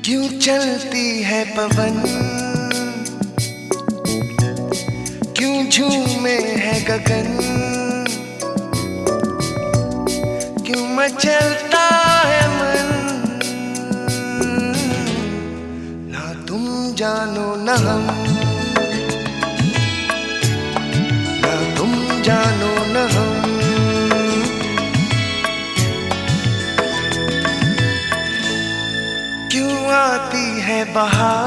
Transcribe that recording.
क्यों चलती है पवन, क्यों झूमे है गगन, क्यों मचलता है मन। ना तुम जानो न हम, ना तुम जानो न हम। क्यों आती है बहार,